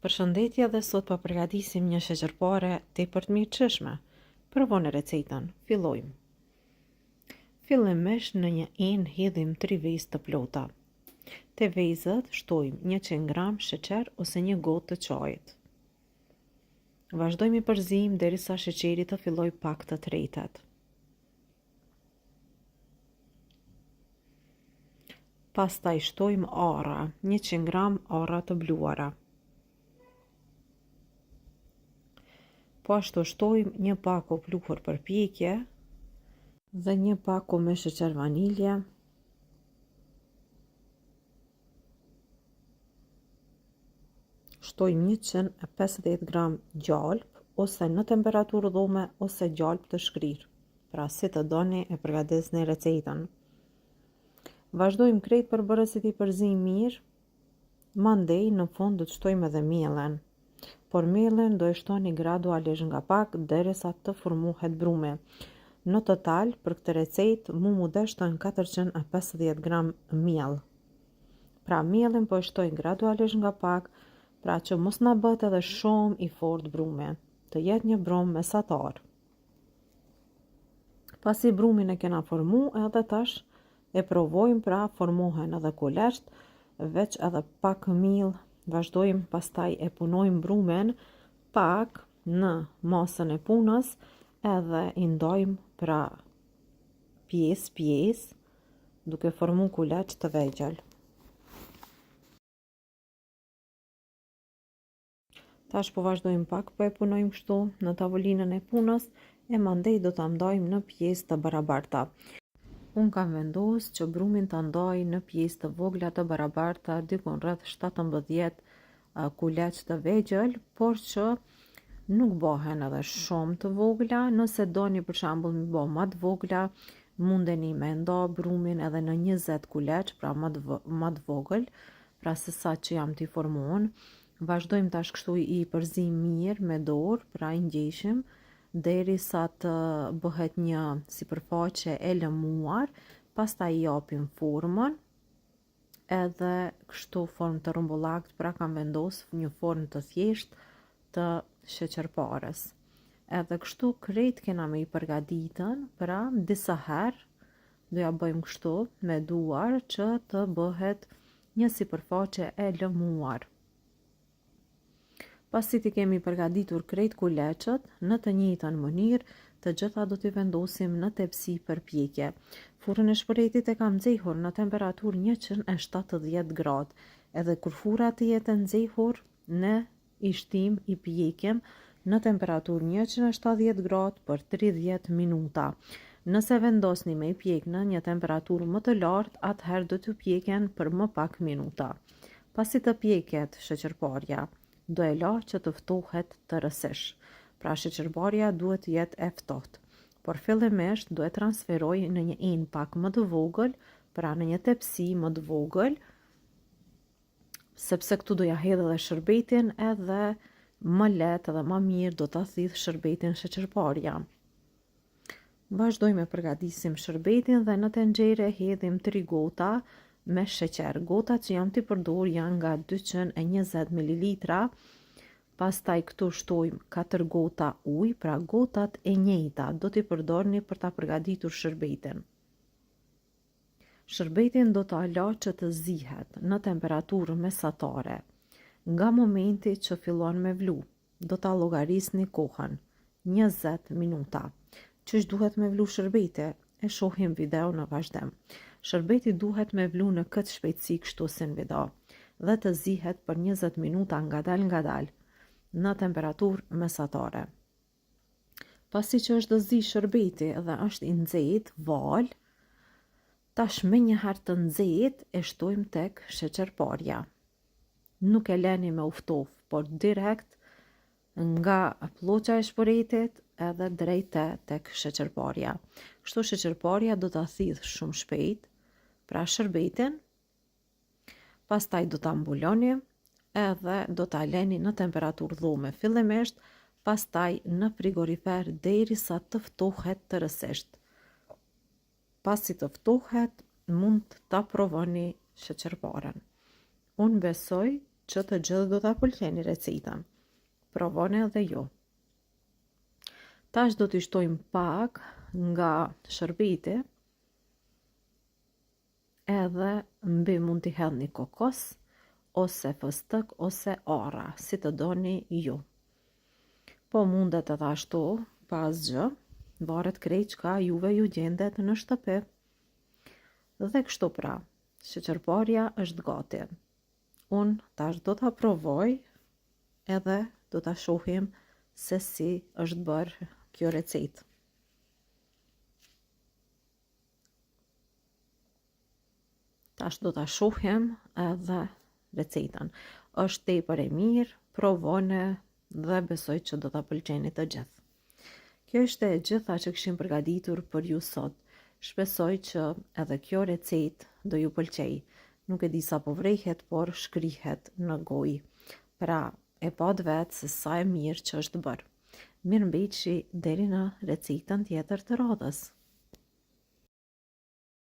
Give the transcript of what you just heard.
Përshëndetje dhe sot po përgatisim një sheqerpare tepër të mirëqeshme. Provoni recetën. Fillojmë. Fillimisht në një enë hedhim 3 vezë të plota. Te vezët shtojmë 100 gram sheqer ose 1 gotë të çajit. Vazhdojmë i përzim derisa sheqeri të fillojë pak të tretet. Pastaj shtojmë arra, 100 gram arra të bluara. Po ashtu shtojmë një paku pluhur për pjekje dhe një paku me sheqer vanilje. Shtojmë 150 gram gjalp ose në temperaturë dhome ose gjalp të shkrirë. Pra si të doni e përgatesni recetën. Vazhdojmë krejt përbërësit i përzim mirë, mandej në fund do të shtojmë edhe mielin. Por mielin do e shtoni gradualisht nga pak derisa të formohet brumi. Në total për këtë recetë mu deshton 450 gram miell. Pra mielin po e shtoj gradualisht nga pak, pra që mos na bëhet edhe shumë i fortë brumi, të jetë një brum mesatar. Pasi brumin e kena formu edhe tash e provojmë, pra formohen edhe kulersht, veç edhe pak miell. Vazhdojmë pastaj e punojmë brumin pak në masën e punës edhe i ndojmë pra pjesë duke formu kuleç të vegjël. Tash po vazhdojmë pak po e punojmë kështu në tavolinën e punës e mandej do ta ndojmë në pjesë të barabarta. Unë kam vendosur që brumin ta ndoj në pjesë të vogla të barabarta, dikun rreth 17 kuleç të vegjël, por që nuk bëhen edhe shumë të vogla. Nëse doni për shembull mi bë më të vogla, mundeni me ndo brumin edhe në 20 kuleç, pra më të vogël, pra se sa që jam t'i formuar. Vazhdojmë tash kështu i përzim mirë me dorë, pra i ngjeshim derisa të bëhet një sipërfaqe e lëmuar, pastaj i japim formën, edhe kështu formë të rrumbullakt, pra kam vendosur një formë të thjeshtë të sheqerpares. Edhe kështu krejt kena me i përgatitën, pra disa herë do ja bëjmë kështu me duar që të bëhet një sipërfaqe e lëmuar. Pasi ti kemi përgatitur krejt kuleçët, në të njëjtën mënyrë, të gjitha do t'i vendosim në tepsi për pjekje. Furrën e shpërejtit e kam nxehur në temperaturë 170 gradë, edhe kur furra të jetë nxehur, ne i shtim i pjekim në temperaturë 170 gradë për 30 minuta. Nëse vendosni me i pjek në një temperaturë më të lartë, atëherë do t'u pjeken për më pak minuta. Pasi të pjeket sheqerparja, do e la që të ftohet të rësish. Pra sheqerparja duhet të jetë e ftohtë. Por fillimisht do e transferoj në një enë pak më të vogël, pra në një tepsi më të vogël, sepse këtu do ja hedh edhe shërbetin edhe më lehtë edhe më mirë do ta thith shërbetin sheqerparja. Vazhdojmë e përgatisim shërbetin dhe në tenxhere hedhim 3 gota me sheqer. Gotat që jam t'i përdor janë nga 220 ml. Pastaj këtu shtojmë 4 gota ujë, pra gotat e njëjta do t'i përdorni për ta përgatitur shërbetin. Shërbetin do ta la që të zihet në temperaturë mesatare. Nga momenti që fillon me vlu, do ta llogarisni kohën, 20 minuta. Qysh duhet me vlu shërbeti? E shohim video në vazhdim. Shërbeti duhet me vlu në këtë shpejtësi kështu si në video dhe të zihet për 20 minuta ngadal në temperaturë mesatare. Pasi që është zi shërbeti dhe është i nxehtë, val, tash me një herë të nxehtë e shtojmë tek sheqerparja. Nuk e leni me uftof, por direkt nga ploqa e shpëretit edhe drejt tek sheqerparja. Kështu sheqerparja do ta thith shumë shpejt, pra shërbetin, pastaj do ta mbuloni edhe do ta leni në temperaturë dhome fillimisht, pastaj në frigorifer derisa të ftohet të rësisht. Pasi të ftohet, mund ta provoni sheqerparen. Unë besoj që të gjithë do ta pëlqeni recetën. Provoni edhe ju. Tash do t'i shtojmë pak nga shërbeti, edhe mbi mund t'i hedhni kokos, ose fëstëk, ose arra, si të doni ju. Po mundet edhe ashtu, pa asgjë, varet krejt çka juve ju gjendet në shtëpi. Dhe kështu pra, sheqerparja është gati. Unë tash do ta provoj edhe do ta shohim se si është bërë kjo recetë. Tash do ta shohim edhe recetën. Është tepër e mirë, provone dhe besoj që do ta pëlqeni të gjithë. Kjo ishte e gjitha që kishim përgatitur për ju sot. Shpresoj që edhe kjo recetë do ju pëlqej. Nuk e di sa po vrehet, por shkrihet në gojë. Pra, e pat vetë se sa e mirë që është bërë. Mirëmbëjtshi deri në recetën tjetër të radhës.